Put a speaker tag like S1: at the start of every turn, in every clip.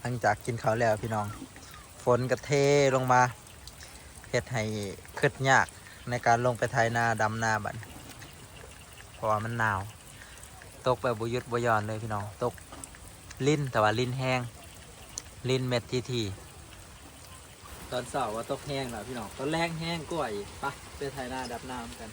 S1: ลังจากกินข้าวแล้วพี่น้องฝนกระเทลงมาเฮ็ดให้ขึ้นยากในการลงไปไถนาดำนาบัดเพราะว่ามันหนาวตกแบบบุยุดบุยอนเลยพี่น้องตกลิ้นแต่ว่าลิ้นแห้งลิ้นเม็ดทีตอนเสาร์ว่าตกแห้งแล้วพี่น้องตอนแรงแห้งกล้วยไปไถนาดับน้ำกัน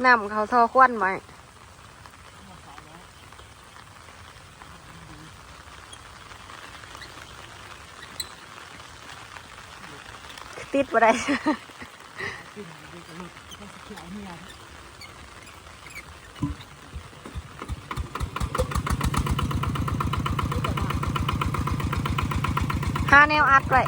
S2: น้ำเขาทอควันไว้ติดบ่ได้หาแนวอัดไว้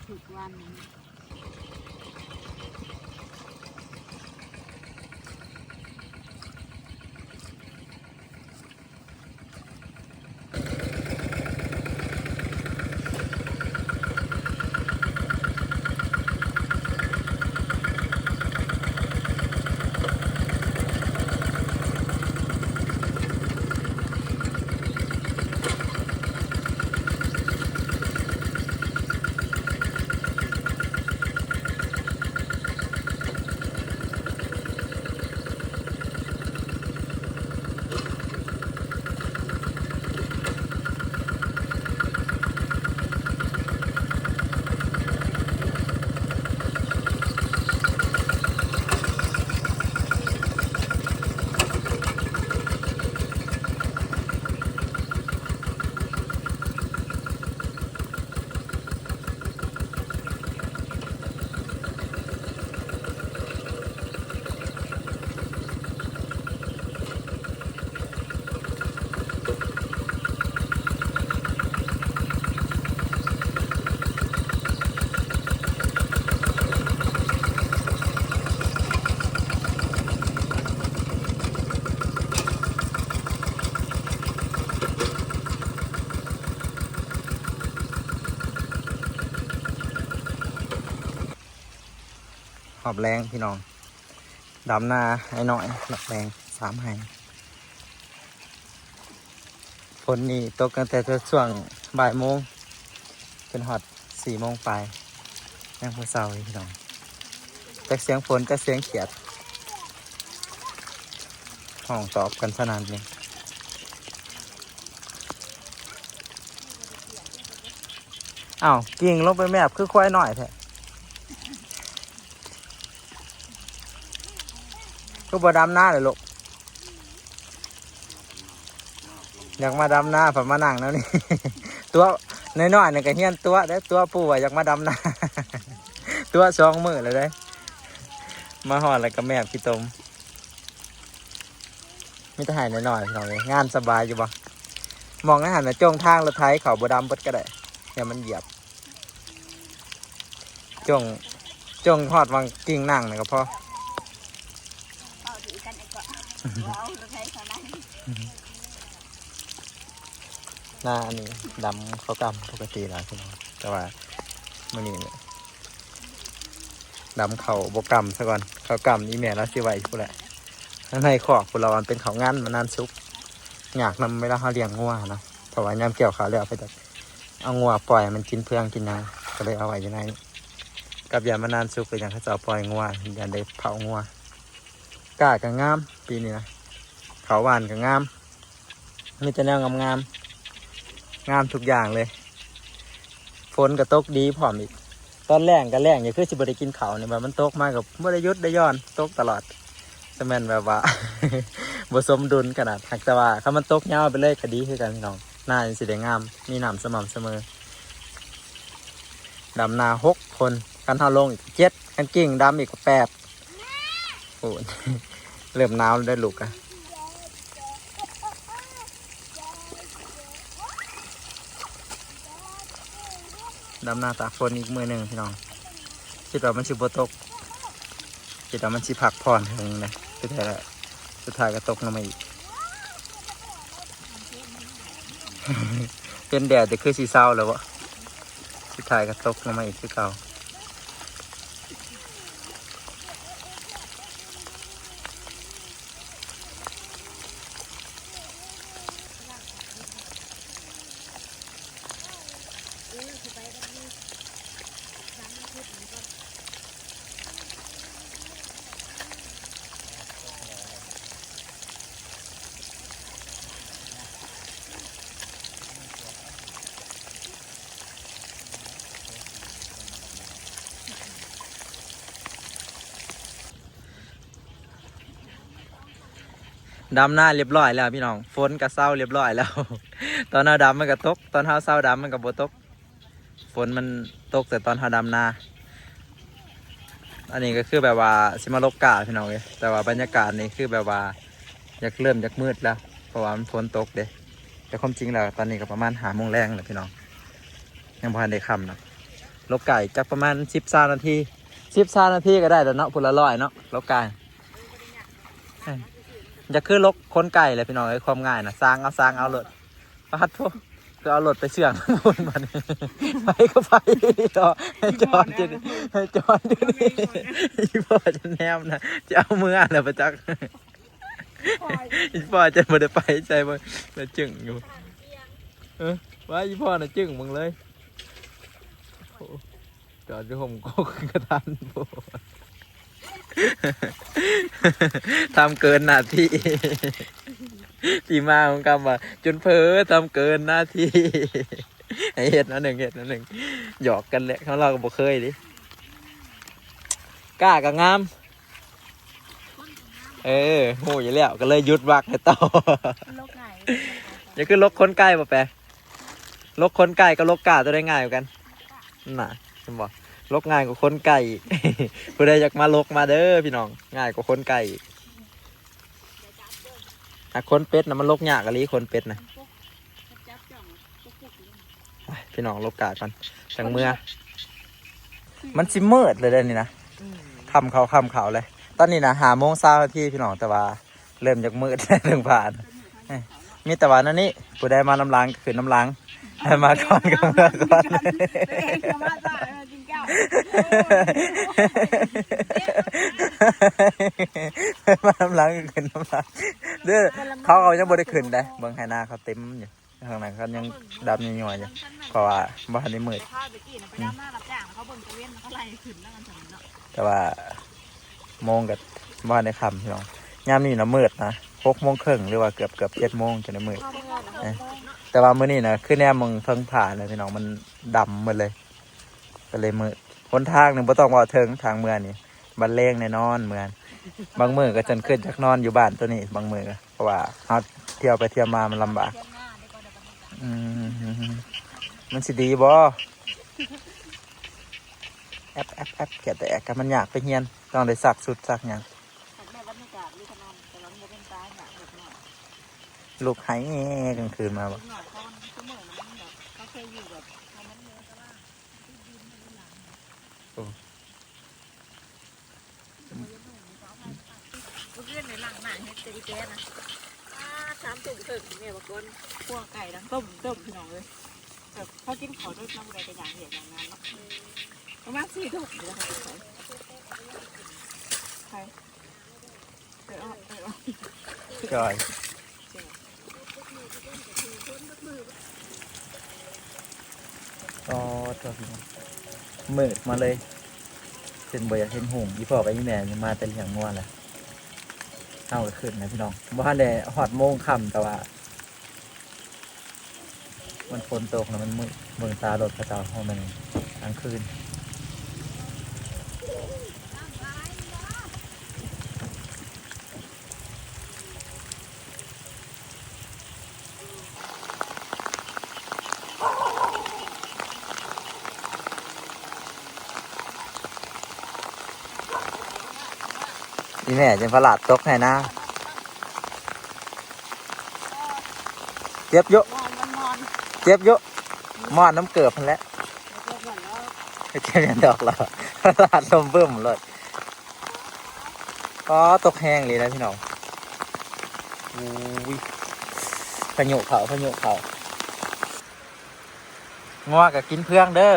S2: ถึกวัน
S1: อบแรงพี่น้องดำนาให้หน่อยหอบแรง3 ให้ฝนนี่ตกตั้งแต่ช่วงบ่ายโมงเป็นฮอด4 โมงไปยังพอเศร้าเลยพี่น้องแต่เสียงฝนแต่เสียงเขียดห้องตอบกันสนั่นเลยอ้าวกิ่งลงไปแมบคือควายหน่อยแท้ก็บ่ดำหน้าเลยลูกอยากมาดำหน้าผมมานั่งแล้วนี่ ตัวน้อยๆนี่ก็เฮียนตัวได้ตัวปู่อยากมาดำหน้า ตัว2 มื้อเลยได้มาหอดแล้วก็แมบขี้ตมมีทหารน้อยๆพี่น้องเลยงานสบายอยู่บ่มองอาหารนะจ้องทางรถไถเขาบ่ดำเบิดก็ได้อย่ามันเหยียบจ้องหอดวางกิ่งนั่งนี่ก็พอหน้าอันนี้ดำเขากำปกติแล้วพี่น้องแต่ว่ามื่อนี้เนี่ยดำเขาบกำซะก่อนเขากำอีแม่แล้วสิไหวพูดแหละในขอกพวกเรามันเป็นเขางั้นมันนานซุกอยากนำเวลาเขาเลี้ยงงัวนะเพราะว่ายามเกี่ยวขาแล้วไปแต่เอางัวปล่อยมันกินเพื่องกินยังก็เลยเอาไว้ยังไงกับยามันนานซุกเลยอย่างเขาจะปล่อยงัวอย่าได้เผางัวกล้ากับงามปีนี้นะเขาหวานกับงามมีแต่แนวงามงามทุกอย่างเลยฝนก็ตกดีพร้อมอีกตอนแรงก็แรงอย่าคือสิบได้กินเขาเนี่ยแบบมันตกมากับบ่ได้หยุดได้ย้อนตกตลอดจะแม่นแบบว่า บ่สมดุลขนาดหักแต่ว่าถ้ามันตกยาวไปเลยก็ดีคือกันพี่น้องหน้าสิได้งามมีน้ำสม่ำเสมอดำนา6 คนกันเท่าลงอีก7กันกิ่งดำอีก8โอ้ เริ่มหนาวได้ลูกอะดำนาตากฝนอีกมือหนึ่งพี่น้องคิดว่ามันสิบ่ตกคิดว่ามันสิพักผ่อนถึงเลยสุดท้ายก็ตกลงมาอีก เป็นแดดแต่คือสีเศร้าแล้ววะสุดท้ายก็ตกลงมาอีกคือเก่าดำหน้าเรียบร้อยแล้วพี่น้องฝนก็เศร้าเรียบร้อยแล้ว ตอนหน้าดำมันก็ตกตอนเท้าเศร้าดำมันก็บ่ตกฝนมันตกแต่ตอนเท้าดำนาอันนี้ก็คือแบบว่าสิมาลบกาพี่น้องเลยแต่ว่าบรรยากาศนี่คือแบบว่าอยากเริ่มอยากมืดแล้วเพราะว่ามันฝนตกเด้แต่ความจริงแล้วตอนนี้ก็ประมาณ5 โมงแรงแล้วพี่น้องยังพอได้ค่ำเนาะลบไก่จากประมาณ13 นาที13 นาทีก็ได้แล้วเนาะพุ่นละ100เนาะลบไก่จะขึ้นลกค้นไก่เลยพี่น้องไอ้ความง่ายนะสร้างเอารถพัดพวกก็เอารถไปเสื่องบนมันไปก็ไปต่อให้จอดจะให้จอดดูนี่อีพ่อจะแนมนะจะเอามืออะไรไปจักอีพ่อจะมาได้ไปใจมันจึงอยู่ว่าอีพ่อน่ะจึงมึงเลยจอดอยู่ห่มก็กระทันโบทำเกินหน้าที่ที่มาของคำว่าจนเพ้อทำเกินหน้าที่เหตุนั่นหนึ่งหยอกกันแหละเขาเราก็บอกเคยดิกล้ากับงามโหอย่าแล้วก็เลยยุดวักให้ต่ออย่าขึ้นลกค้นใกล้ป่ะแปะลกค้นใกล้ก็ลกกล้าตัวได้ง่ายกว่ากันน่ะฉันบอกลกง่ายกว่าคนไก่ผู้ใดอยากมาลกมาเด้อพี่น้องง่ายกว่าคนไก่คนเป็ดนะมันลกยากกะลีคนเป็ดนะพี่น้องลกกากันจังเมื่อมันสิมืดเลยเด้นี่นะคำเขาเลยตอนนี้นะ5 โมง20 นาทีพี่น้องแต่ว่าเริ่มจากมืดเรื่องผ่านมีแต่ว่านั่นนี่ผู้ใดมาน้ำล้างก็คือน้ำล้างมาก่อนก็มาก่อน มาน้ำล้างขึ้นน้ำล้างเด้อเขายังบ่ได้ขึ้นได้เบิ่งไหหน้าเขาเต็มอยู่ข้างในเขายังดำย่อยๆอยู่เพราะว่าบ้านนี้มืด
S2: ข้าวไปกี่นะไปดำหน้ารับจ้างเขาเบิ่งตะเวนเขาไล่ขึ้นแล้วกันสมเนาะ
S1: แต่ว่าโมงกับบ้านในคำพี่น้องยามนี้นะมืดนะ6:30หรือว่าเกือบ7:00จะได้มืดแต่ว่ามื้อนี้นะคือแนวมึงเพิ่งผ่านเลยพี่น้องมันดำหมดเลยก็เลยมืดหนทางหนึ่งบ่ต้องว่าถึงทางเมืองนี่บันเลงแน่นอนเมืองบางมื้อก็จนขึ้นจากนอนอยู่บ้านตัวนี้บางมื้อก็เพราะว่าเฮาเที่ยวไปเที่ยวมามันลำบากอืมมันสิดีบ่แอปเขียนแต่แอปกันมันอยากไปเฮียนต้องได้สักสุดสักหยัง
S2: แม่บรรยากาศลูกขนมแต่ว่ามันเป็นตายหนักเด็กหน่อย
S1: ลูกหายกลางคืนมาบ่
S2: เด็กหน่อยเขาเสมอมันแบบเขาเคยอยู่แบบเขามันเนื้อแต่ว่าเพื่อนในหลังหนังเฮ็ดเจดีแกนะ3 ตุ่มถึงแม่บอกว่าพวกไก่ดังต้มพี่น้องเลยแบบเขากินขอด้วยน้ำอะไรกันอย่างเหี้ยอย่างนั้นเนาะประมาณ4 ตุ่มเดี๋ยวเขาจะใส่
S1: จอยก็ตัวพี่น้องมืดมาเลยเป็นบ่อยากเห็นหงส์อีพ่อกับอีแม่นี่มาแต่เลี้ยงงัวแหละเอาก็ขึ้นนะพี่น้องบ่ทันได้ฮอดโมงค่ำแต่ว่ามันฝนตกแล้วมันมืดเบิ่งตารถกระเจ้าห้องมันกลางคืนอีแม่จะประหลาดตกให้นะเจ็บเยอะเจ็บเยอะมอดน้ำเกลือพันแล้วเจ็บยันดอกเราประหลาดลมเบิ่มเลยก็ตกแห้งเลยนะพี่น้องอุ้ยพายุเขางัวกับกินเพื่องเด้อ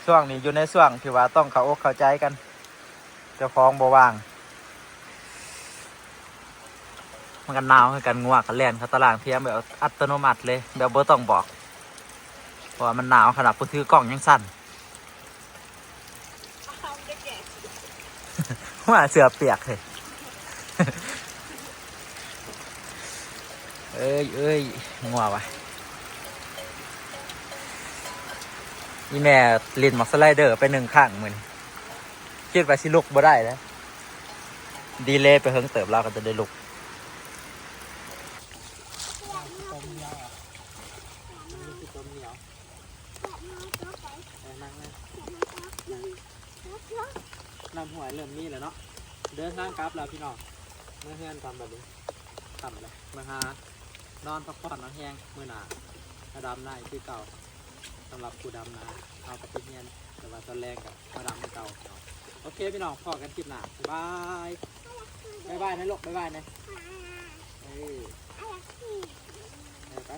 S1: ช่วงนี้อยู่ในช่วงที่ว่าต้องเข้าอกเข้าใจกันเจ้าของบ่ว่างมันกันหนาวคือกันงัวกันแล่นเขาตารางเทียมแบบอัตโนมัติเลยแบบบ่ต้องบอกเพราะว่ามันหนาวขนาดผู้ถือกล้องยังสั่นว่าเสือเปียกเลย เอ้ยงัววะนี่แม่ลินมักสไลเดอร์ไป1 ข้างเหมือนคิดว่าสิลุกบ่ได้แล้วดีเลยไปเฮิงเติบเราก็จะได้ลุกน้ำหวยเริ่มมีแล้วเนาะเดินทางกลับแล้วพี่น้องเมื่อเฮือนทำแบบนี้ทำเลยมาหานอนพักผ่อนนอนแห้งเมื่อหนามาดำหน้าที่เก่าสำหรับผู้ดำนาเอาไปที่เฮียนแต่ว่าตอนแรกกับมาดำที่เก่าโอเคพี่น้องพอกันคลิปหน้าบายบายนะลูกบายนะไป